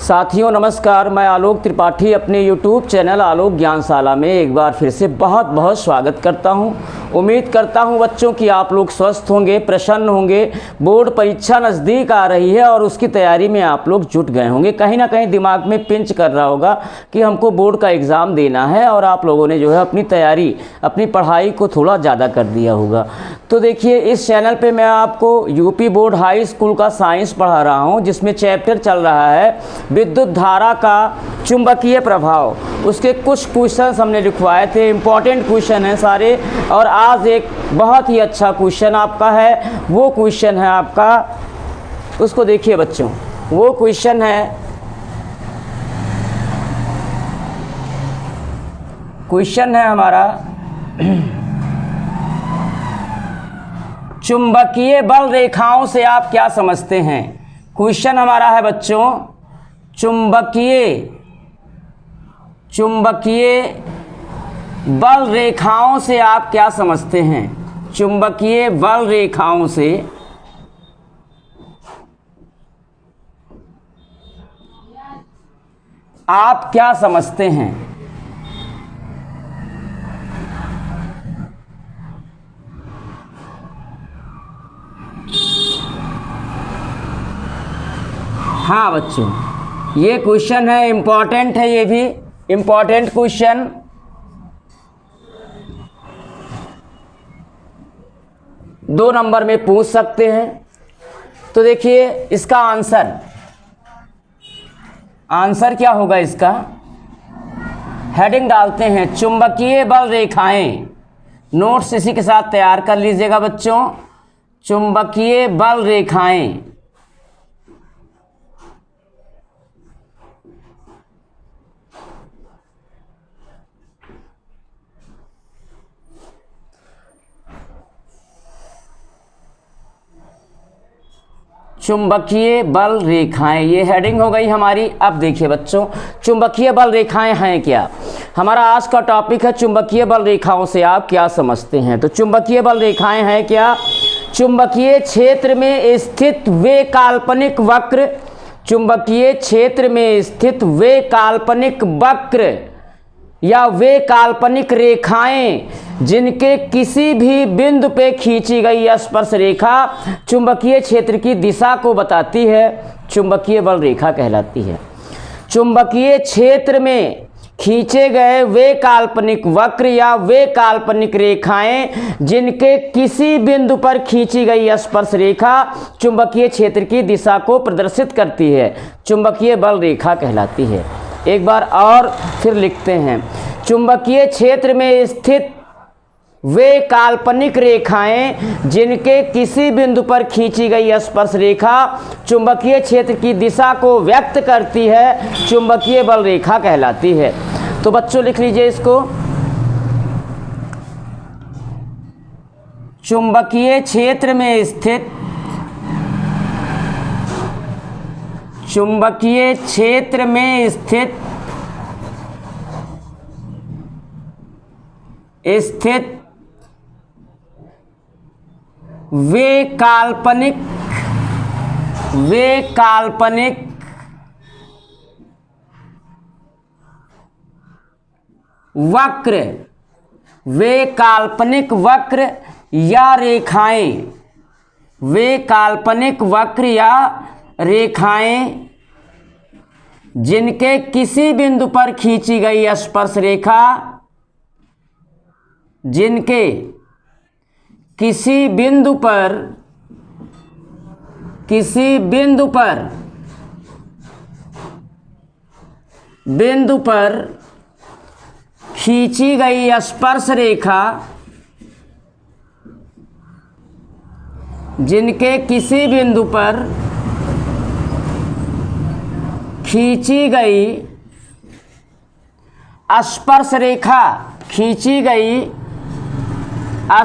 साथियों नमस्कार, मैं आलोक त्रिपाठी अपने YouTube चैनल आलोक ज्ञानशाला में एक बार फिर से बहुत बहुत स्वागत करता हूं। उम्मीद करता हूं बच्चों कि आप लोग स्वस्थ होंगे, प्रसन्न होंगे। बोर्ड परीक्षा नज़दीक आ रही है और उसकी तैयारी में आप लोग जुट गए होंगे। कहीं ना कहीं दिमाग में पिंच कर रहा होगा कि हमको बोर्ड का एग्ज़ाम देना है और आप लोगों ने जो है अपनी तैयारी, अपनी पढ़ाई को थोड़ा ज़्यादा कर दिया होगा। तो देखिए, इस चैनल पे मैं आपको यूपी बोर्ड हाई स्कूल का साइंस पढ़ा रहा हूँ, जिसमें चैप्टर चल रहा है विद्युत धारा का चुंबकीय प्रभाव। उसके कुछ क्वेश्चंस हमने लिखवाए थे, इम्पॉर्टेंट क्वेश्चन हैं सारे। और आज एक बहुत ही अच्छा क्वेश्चन आपका है। वो क्वेश्चन है आपका, उसको देखिए बच्चों। वो क्वेश्चन है हमारा चुंबकीय बल रेखाओं से आप क्या समझते हैं। क्वेश्चन हमारा है बच्चों, चुंबकीय बल रेखाओं से आप क्या समझते हैं। चुंबकीय बल रेखाओं से आप क्या समझते हैं। हाँ बच्चों, ये क्वेश्चन है, इम्पॉर्टेंट है, ये भी इम्पॉर्टेंट क्वेश्चन। दो नंबर में पूछ सकते हैं। तो देखिए इसका आंसर क्या होगा। इसका हेडिंग डालते हैं चुंबकीय बल रेखाएं। नोट्स इसी के साथ तैयार कर लीजिएगा बच्चों। चुंबकीय बल रेखाएं। चुंबकीय बल रेखाएं, ये हेडिंग हो गई हमारी। अब देखिए बच्चों, चुंबकीय बल रेखाएं हैं क्या। हमारा आज का टॉपिक है चुंबकीय बल रेखाओं से आप क्या समझते हैं। तो चुंबकीय बल रेखाएं हैं क्या। चुंबकीय क्षेत्र में स्थित वे काल्पनिक वक्र, चुंबकीय क्षेत्र में स्थित वे काल्पनिक वक्र या वे काल्पनिक रेखाएं जिनके किसी भी बिंदु पे खींची गई स्पर्श रेखा चुंबकीय क्षेत्र की दिशा को बताती है, चुंबकीय बल रेखा कहलाती है। चुंबकीय क्षेत्र में खींचे गए वे काल्पनिक वक्र या वे काल्पनिक रेखाएं जिनके किसी बिंदु पर खींची गई स्पर्श रेखा चुंबकीय क्षेत्र की दिशा को प्रदर्शित करती है, चुंबकीय बल रेखा कहलाती है। एक बार और फिर लिखते हैं, चुंबकीय क्षेत्र में स्थित वे काल्पनिक रेखाएं जिनके किसी बिंदु पर खींची गई स्पर्श रेखा चुंबकीय क्षेत्र की दिशा को व्यक्त करती है, चुंबकीय बल रेखा कहलाती है। तो बच्चों लिख लीजिए इसको, चुंबकीय क्षेत्र में स्थित, चुंबकीय क्षेत्र में स्थित वे काल्पनिक वक्र, वे काल्पनिक वक्र या रेखाएं, वे काल्पनिक वक्र या रेखाएं जिनके किसी बिंदु पर खींची गई स्पर्श रेखा, जिनके किसी बिंदु पर खींची गई स्पर्श रेखा, जिनके किसी बिंदु पर खींची गई स्पर्श रेखा, खींची गई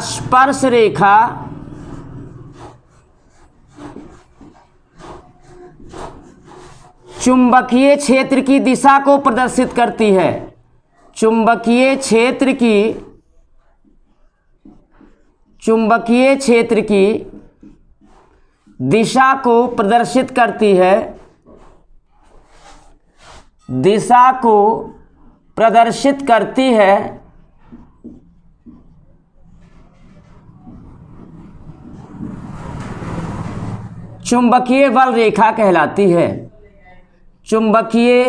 स्पर्श रेखा चुंबकीय क्षेत्र की दिशा को प्रदर्शित करती है, चुंबकीय क्षेत्र की दिशा को प्रदर्शित करती है, दिशा को प्रदर्शित करती है चुंबकीय बल रेखा कहलाती है। चुंबकीय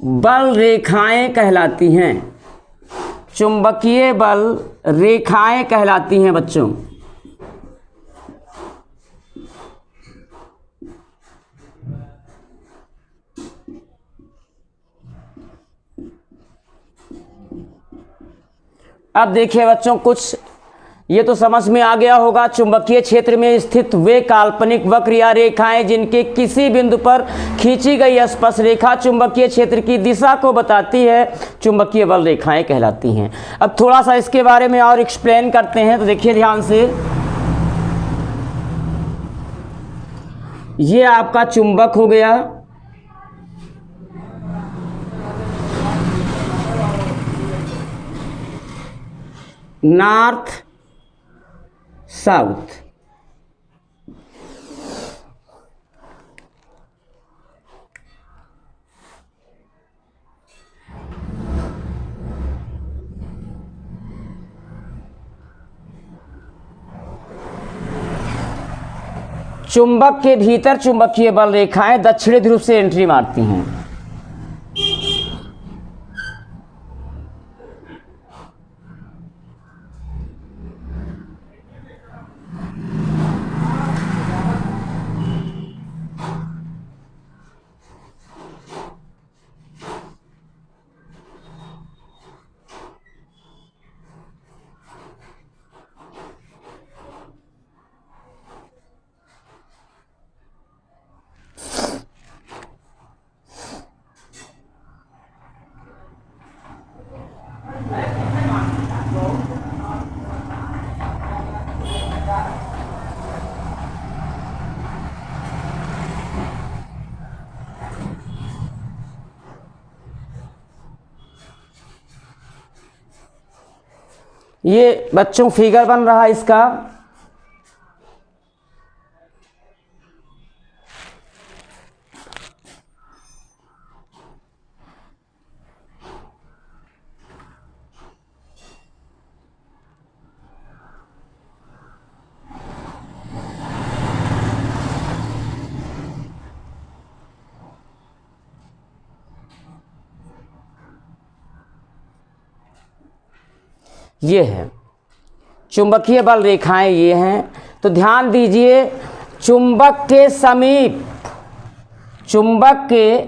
बल रेखाएं कहलाती हैं। चुंबकीय बल रेखाएं कहलाती हैं बच्चों। अब देखिए बच्चों, कुछ ये तो समझ में आ गया होगा। चुंबकीय क्षेत्र में स्थित वे काल्पनिक वक्र या रेखाएं जिनके किसी बिंदु पर खींची गई स्पर्श रेखा चुंबकीय क्षेत्र की दिशा को बताती है, चुंबकीय बल रेखाएं कहलाती हैं। अब थोड़ा सा इसके बारे में और एक्सप्लेन करते हैं, तो देखिए ध्यान से। ये आपका चुंबक हो गया, नॉर्थ साउथ। चुंबक के भीतर चुंबकीय बल रेखाएं दक्षिणी ध्रुव से एंट्री मारती हैं। ये बच्चों फिगर बन रहा है इसका। ये है चुंबकीय बल रेखाएं, ये हैं। तो ध्यान दीजिए, चुंबक के समीप, चुंबक के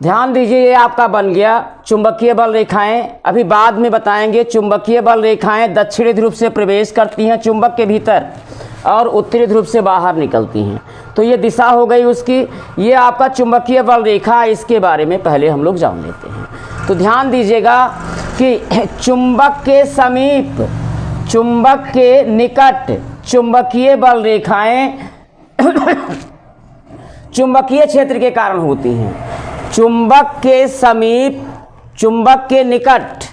ध्यान दीजिए, ये आपका बन गया चुंबकीय बल रेखाएं। अभी बाद में बताएंगे। चुंबकीय बल रेखाएं दक्षिणी ध्रुव से प्रवेश करती हैं चुंबक के भीतर और उत्तरी ध्रुव से बाहर निकलती हैं। तो ये दिशा हो गई उसकी। ये आपका चुंबकीय बल रेखा, इसके बारे में पहले हम लोग जान लेते हैं। तो ध्यान दीजिएगा कि चुंबक के समीप, चुंबक के निकट चुंबकीय बल रेखाएं चुंबकीय क्षेत्र के कारण होती हैं। चुंबक के समीप, चुंबक के निकट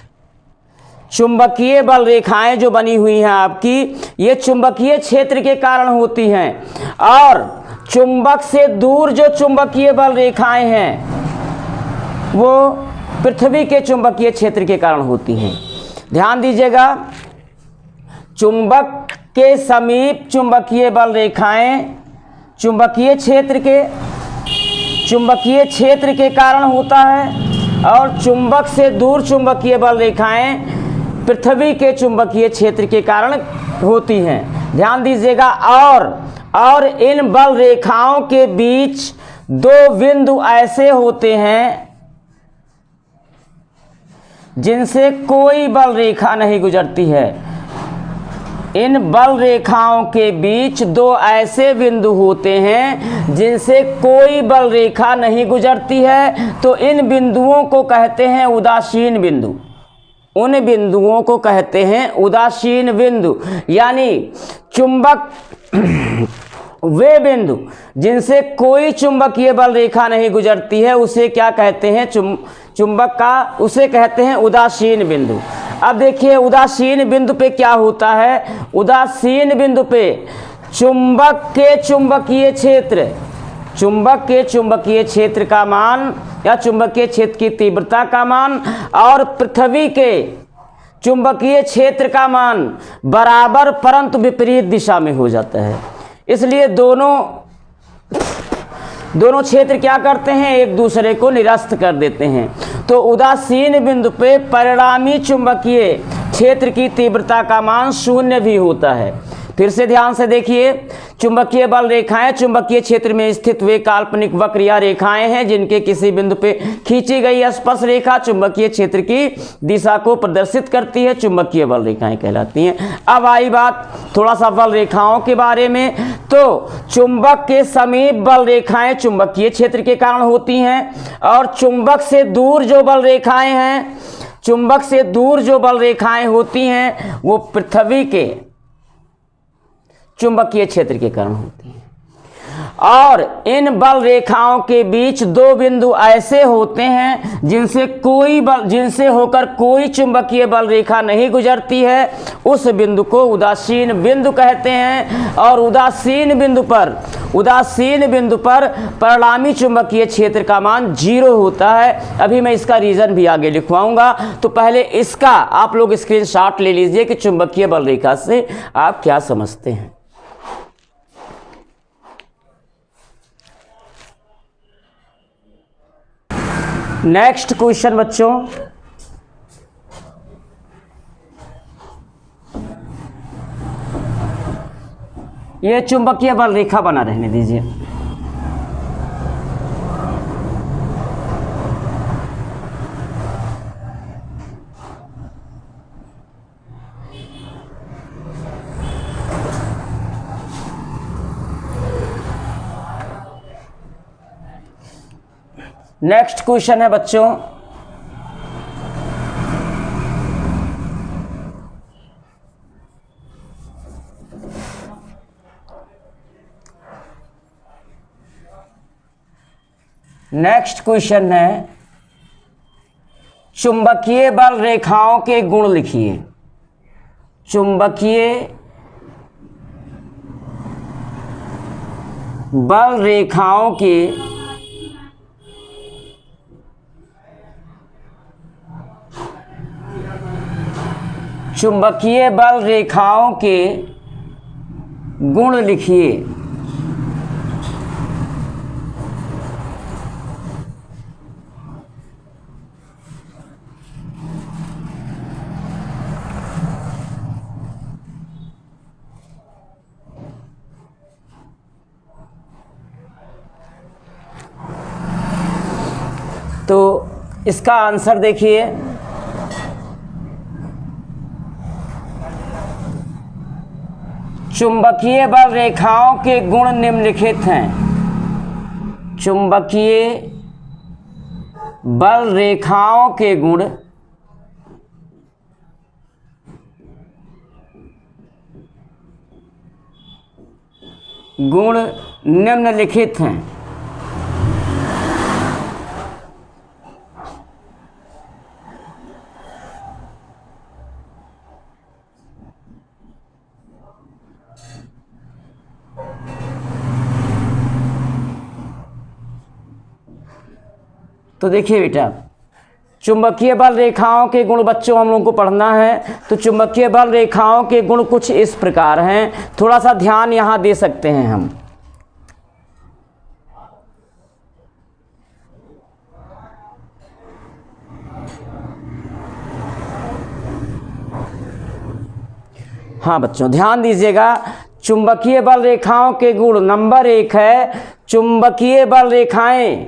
चुंबकीय बल रेखाएं जो बनी हुई हैं आपकी, ये चुंबकीय क्षेत्र के कारण होती हैं। और चुंबक से दूर जो चुंबकीय बल रेखाएं हैं वो पृथ्वी के चुंबकीय क्षेत्र के कारण होती हैं। ध्यान दीजिएगा, चुंबक के समीप चुंबकीय बल रेखाएं चुंबकीय क्षेत्र के कारण होता है, और चुंबक से दूर चुंबकीय बल रेखाएं पृथ्वी के चुंबकीय क्षेत्र के कारण होती हैं। ध्यान दीजिएगा। और इन बल रेखाओं के बीच दो बिंदु ऐसे होते हैं जिनसे कोई बल रेखा नहीं गुजरती है। इन बल रेखाओं के बीच दो ऐसे बिंदु होते हैं जिनसे कोई बल रेखा नहीं गुजरती है। तो इन बिंदुओं को कहते हैं उदासीन बिंदु। उन बिंदुओं को कहते हैं उदासीन बिंदु। यानी वे बिंदु जिनसे कोई चुंबकीय बल रेखा नहीं गुजरती है उसे क्या कहते हैं? चुंबक का उसे कहते हैं उदासीन बिंदु। अब देखिए उदासीन बिंदु पे क्या होता है। उदासीन बिंदु पे चुंबक के चुंबकीय क्षेत्र का मान या चुंबकीय क्षेत्र की तीव्रता का मान और पृथ्वी के चुंबकीय क्षेत्र का मान बराबर परंतु विपरीत दिशा में हो जाता है। इसलिए दोनों क्षेत्र क्या करते हैं? एक दूसरे को निरस्त कर देते हैं। तो उदासीन बिंदु पे परिणामी चुंबकीय क्षेत्र की तीव्रता का मान 0 भी होता है। फिर से ध्यान से देखिए, चुंबकीय बल रेखाएं चुंबकीय क्षेत्र में स्थित वे काल्पनिक वक्र या रेखाएं हैं जिनके किसी बिंदु पे खींची गई स्पर्श रेखा चुंबकीय क्षेत्र की दिशा को प्रदर्शित करती है, चुंबकीय बल रेखाएं कहलाती हैं। अब आई बात थोड़ा सा बल रेखाओं के बारे में। तो चुंबक के समीप बल रेखाएं चुंबकीय क्षेत्र के कारण होती हैं और चुंबक से दूर जो बल रेखाएं होती हैं वो पृथ्वी के चुंबकीय क्षेत्र के कारण होती हैं। और इन बल रेखाओं के बीच दो बिंदु ऐसे होते हैं जिनसे होकर कोई चुंबकीय बल रेखा नहीं गुजरती है, उस बिंदु को उदासीन बिंदु कहते हैं। और उदासीन बिंदु पर परिणामी चुंबकीय क्षेत्र का मान 0 होता है। अभी मैं इसका रीजन भी आगे लिखवाऊंगा, तो पहले इसका आप लोग स्क्रीनशॉट ले लीजिए कि चुंबकीय बल रेखा से आप क्या समझते हैं। नेक्स्ट क्वेश्चन बच्चों, ये चुंबकीय बल रेखा बना रहने दीजिए। नेक्स्ट क्वेश्चन है बच्चों, चुंबकीय बल रेखाओं के गुण लिखिए। चुंबकीय बल रेखाओं के गुण लिखिए। तो इसका आंसर देखिए, चुंबकीय बल रेखाओं के गुण निम्नलिखित हैं। चुंबकीय बल रेखाओं के गुण निम्नलिखित हैं। तो देखिए बेटा, चुंबकीय बल रेखाओं के गुण बच्चों हम लोगों को पढ़ना है। तो चुंबकीय बल रेखाओं के गुण कुछ इस प्रकार हैं, थोड़ा सा ध्यान यहाँ दे सकते हैं हम। हाँ बच्चों ध्यान दीजिएगा, चुंबकीय बल रेखाओं के गुण नंबर 1 है, चुंबकीय बल रेखाएं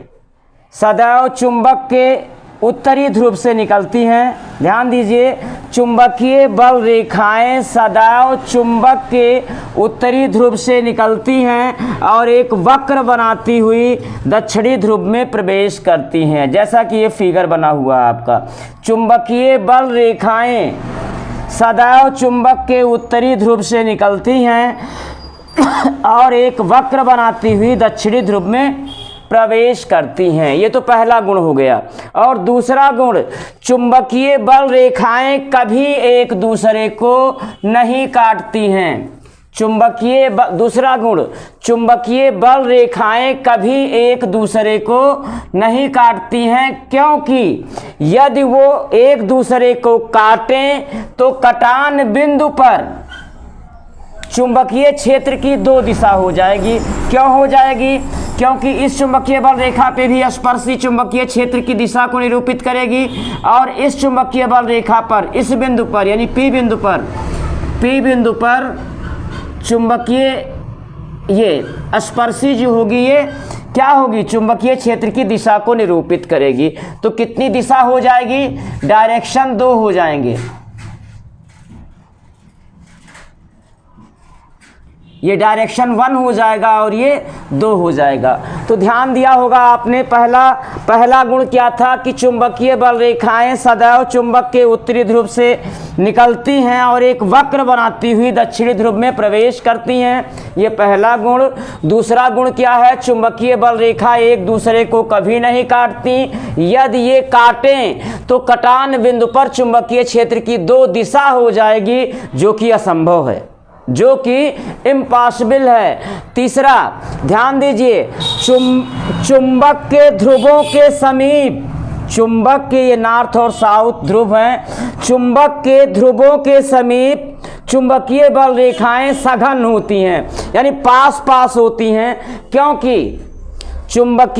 सदैव चुंबक के उत्तरी ध्रुव से निकलती हैं। ध्यान दीजिए, चुंबकीय बल रेखाएं सदैव चुंबक के उत्तरी ध्रुव से निकलती हैं और एक वक्र बनाती हुई दक्षिणी ध्रुव में प्रवेश करती हैं, जैसा कि ये फिगर बना हुआ है आपका। चुंबकीय बल रेखाएं सदैव चुंबक के उत्तरी ध्रुव से निकलती हैं और एक वक्र बनाती हुई दक्षिणी ध्रुव में प्रवेश करती हैं। ये तो पहला गुण हो गया। और दूसरा गुण, चुंबकीय बल रेखाएं कभी एक दूसरे को नहीं काटती हैं। दूसरा गुण, चुंबकीय बल रेखाएं कभी एक दूसरे को नहीं काटती हैं, क्योंकि यदि वो एक दूसरे को काटें तो कटान बिंदु पर चुंबकीय क्षेत्र की दो दिशा हो जाएगी। क्यों हो जाएगी? क्योंकि इस चुंबकीय बल रेखा पे भी स्पर्शी चुंबकीय क्षेत्र की दिशा को निरूपित करेगी और इस चुंबकीय बल रेखा पर इस बिंदु पर यानी P बिंदु पर चुंबकीय ये स्पर्शी जो होगी ये क्या होगी? चुंबकीय क्षेत्र की दिशा को निरूपित करेगी। तो कितनी दिशा हो जाएगी? डायरेक्शन 2 हो जाएंगे। ये डायरेक्शन 1 हो जाएगा और ये 2 हो जाएगा। तो ध्यान दिया होगा आपने, पहला गुण क्या था कि चुंबकीय बल रेखाएं सदैव चुंबक के उत्तरी ध्रुव से निकलती हैं और एक वक्र बनाती हुई दक्षिणी ध्रुव में प्रवेश करती हैं। ये पहला गुण। दूसरा गुण क्या है? चुंबकीय बल रेखा एक दूसरे को कभी नहीं काटती। यदि ये काटें तो कटान बिंदु पर चुंबकीय क्षेत्र की 2 दिशा हो जाएगी, जो कि असंभव है, जो कि इम्पॉसिबल है। तीसरा, ध्यान दीजिए, चुंबक के ध्रुवों के समीप, चुंबक के ये नॉर्थ और साउथ ध्रुव हैं, चुंबक के ध्रुवों के समीप चुंबकीय बल रेखाएं सघन होती हैं, यानी पास पास होती हैं, क्योंकि चुंबक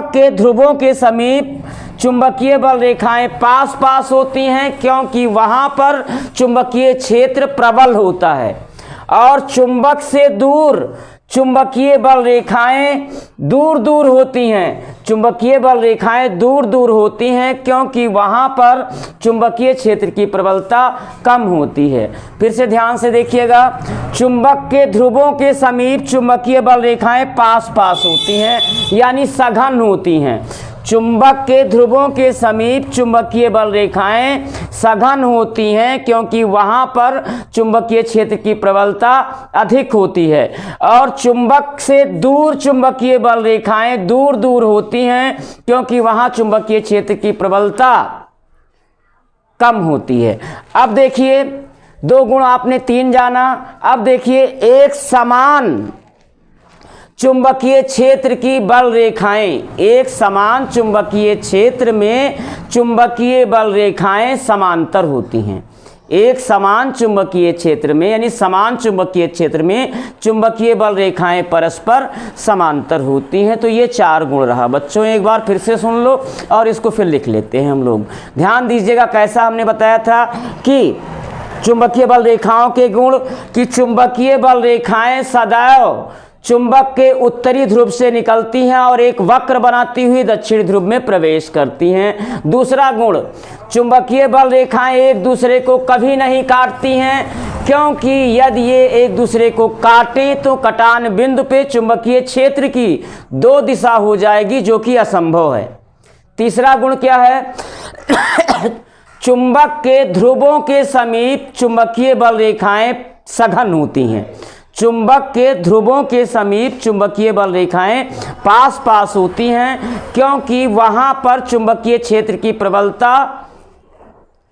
के ध्रुवों के समीप चुंबकीय बल रेखाएं पास पास होती हैं, क्योंकि वहां पर चुंबकीय क्षेत्र प्रबल होता है। और चुंबक से दूर चुंबकीय बल रेखाएं दूर दूर होती हैं, चुंबकीय बल रेखाएं दूर दूर होती हैं, क्योंकि वहां पर चुंबकीय क्षेत्र की प्रबलता कम होती है। फिर से ध्यान से देखिएगा, चुंबक के ध्रुवों के समीप चुंबकीय बल रेखाएं पास पास होती हैं, यानी सघन होती हैं। चुंबक के ध्रुवों के समीप चुंबकीय बल रेखाएं सघन होती हैं, क्योंकि वहां पर चुंबकीय क्षेत्र की प्रबलता अधिक होती है। और चुंबक से दूर चुंबकीय बल रेखाएं दूर दूर होती हैं, क्योंकि वहां चुंबकीय क्षेत्र की प्रबलता कम होती है। अब देखिए, 2 गुण आपने 3 जाना। अब देखिए, एक समान चुंबकीय क्षेत्र की बल रेखाएं, एक समान चुंबकीय क्षेत्र में चुंबकीय बल रेखाएं समांतर होती हैं। एक समान चुंबकीय क्षेत्र में यानी समान चुंबकीय क्षेत्र में चुंबकीय बल रेखाएं परस्पर समांतर होती हैं। तो ये 4 गुण रहा बच्चों। एक बार फिर से सुन लो और इसको फिर लिख लेते हैं हम लोग। ध्यान दीजिएगा, कैसा हमने बताया था कि चुंबकीय बल रेखाओं के गुण कि चुंबकीय बल रेखाएं सदैव चुंबक के उत्तरी ध्रुव से निकलती हैं और एक वक्र बनाती हुई दक्षिणी ध्रुव में प्रवेश करती हैं। दूसरा गुण, चुंबकीय बल रेखाएं एक दूसरे को कभी नहीं काटती हैं, क्योंकि यदि ये एक दूसरे को काटें तो कटान बिंदु पे चुंबकीय क्षेत्र की 2 दिशा हो जाएगी, जो कि असंभव है। तीसरा गुण क्या है? चुंबक के ध्रुवों के समीप चुंबकीय बल रेखाएं सघन होती हैं। चुंबक के ध्रुवों के समीप चुंबकीय बल रेखाएं पास पास होती हैं, क्योंकि वहां पर चुंबकीय क्षेत्र की प्रबलता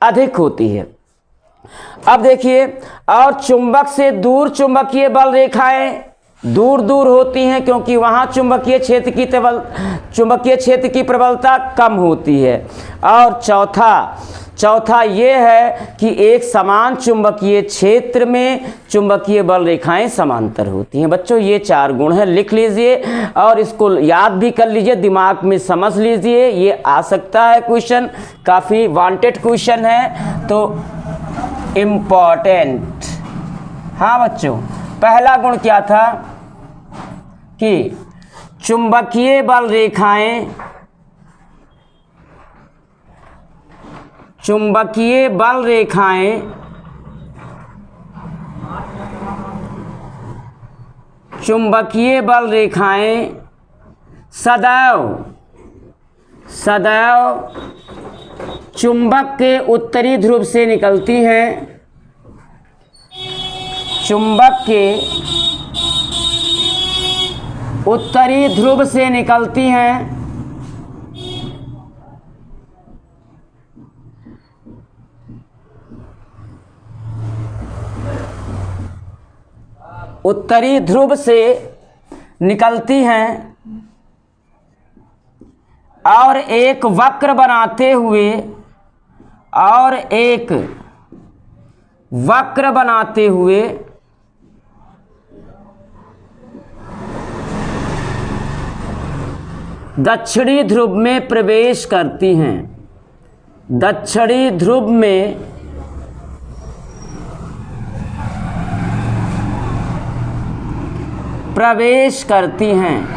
अधिक होती है। अब देखिए, और चुंबक से दूर चुंबकीय बल रेखाएं दूर दूर होती हैं, क्योंकि वहां चुंबकीय क्षेत्र की प्रबलता कम होती है। और चौथा ये है कि एक समान चुंबकीय क्षेत्र में चुंबकीय बल रेखाएं समांतर होती हैं। बच्चों, ये 4 गुण हैं, लिख लीजिए और इसको याद भी कर लीजिए, दिमाग में समझ लीजिए। ये आ सकता है क्वेश्चन, काफ़ी वांटेड क्वेश्चन है, तो इम्पॉर्टेंट। हाँ बच्चों, पहला गुण क्या था कि चुंबकीय बल रेखाएं चुंबकीय बल रेखाएं सदैव चुंबक के उत्तरी ध्रुव से निकलती हैं। चुंबक के उत्तरी ध्रुव से निकलती हैं उत्तरी ध्रुव से निकलती हैं और एक वक्र बनाते हुए दक्षिणी ध्रुव में प्रवेश करती हैं। दक्षिणी ध्रुव में प्रवेश करती हैं।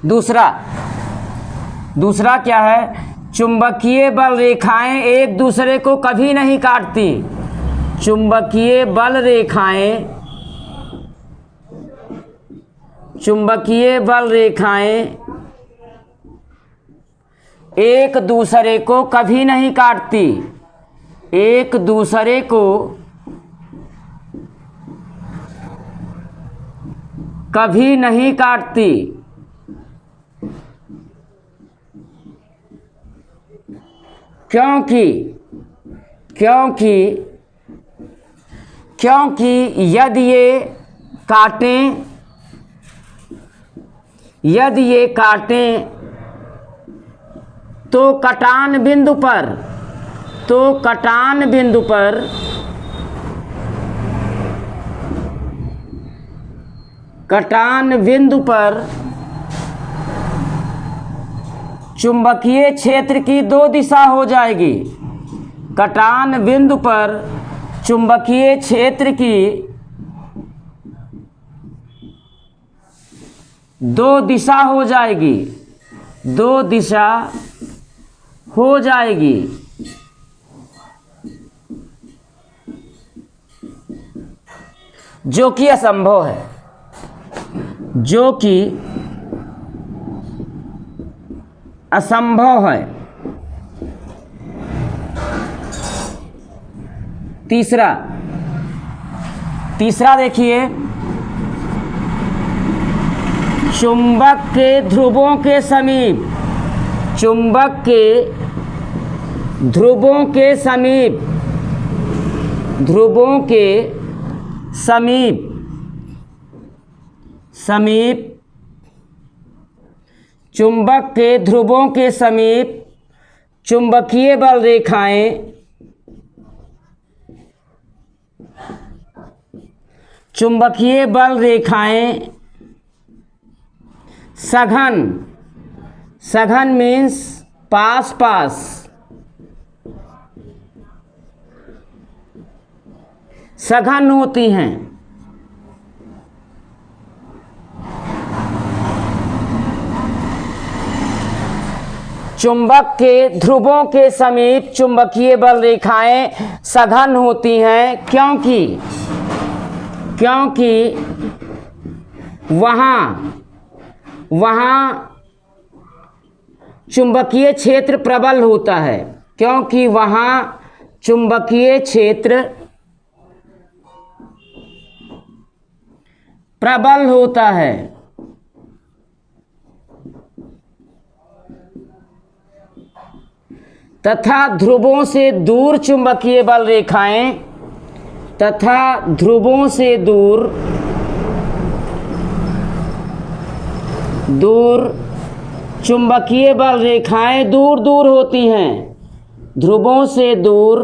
दूसरा क्या है? चुंबकीय बल रेखाएं एक दूसरे को कभी नहीं काटती। चुंबकीय बल रेखाएं एक दूसरे को कभी नहीं काटती। एक दूसरे को कभी नहीं काटती। क्योंकि यदि ये काटें तो कटान बिंदु पर चुंबकीय क्षेत्र की दो दिशा हो जाएगी। कटान बिंदु पर चुंबकीय क्षेत्र की दो दिशा हो जाएगी। जो कि असंभव है। तीसरा देखिए, चुंबक के ध्रुवों के समीप चुंबकीय बल रेखाएं सघन मीन्स पास सघन होती हैं। चुंबक के ध्रुवों के समीप चुंबकीय बल रेखाएं सघन होती हैं क्योंकि वहाँ चुंबकीय क्षेत्र प्रबल होता है। तथा ध्रुवों से दूर चुंबकीय बल रेखाएं दूर होती हैं। ध्रुवों से दूर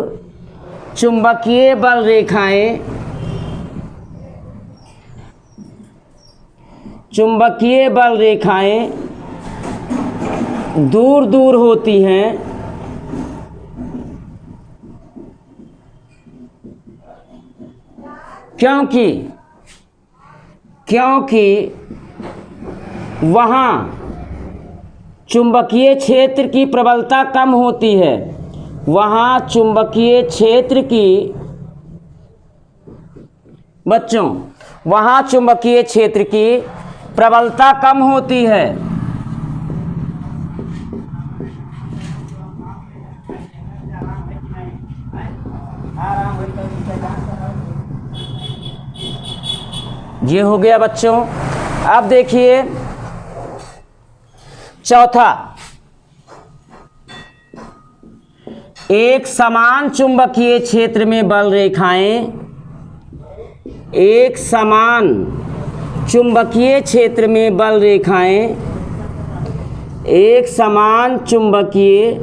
चुंबकीय बल रेखाएं दूर होती हैं। क्योंकि वहाँ चुंबकीय क्षेत्र की प्रबलता कम होती है। वहाँ चुंबकीय क्षेत्र की प्रबलता कम होती है। ये हो गया बच्चों। अब देखिए चौथा, एक समान चुंबकीय क्षेत्र में बल रेखाएं, एक समान चुंबकीय क्षेत्र में बल रेखाएं, एक समान चुंबकीय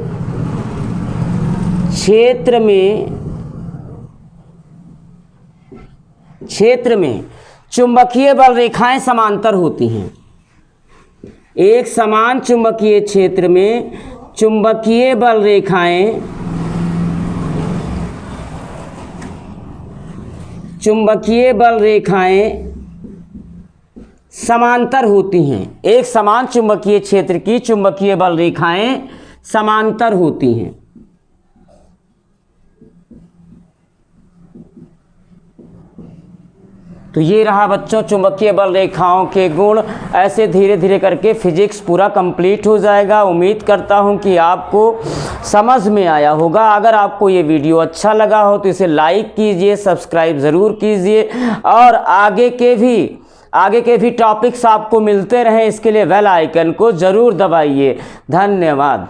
क्षेत्र में चुंबकीय बल रेखाएं समांतर होती हैं। एक समान चुंबकीय क्षेत्र में चुंबकीय बल रेखाएं समांतर होती हैं। एक समान चुंबकीय क्षेत्र की चुंबकीय बल रेखाएं समांतर होती हैं। तो ये रहा बच्चों चुंबकीय बल रेखाओं के गुण। ऐसे धीरे धीरे करके फिजिक्स पूरा कंप्लीट हो जाएगा। उम्मीद करता हूँ कि आपको समझ में आया होगा। अगर आपको ये वीडियो अच्छा लगा हो तो इसे लाइक कीजिए, सब्सक्राइब ज़रूर कीजिए और आगे के भी टॉपिक्स आपको मिलते रहें, इसके लिए बेल आइकन को ज़रूर दबाइए। धन्यवाद।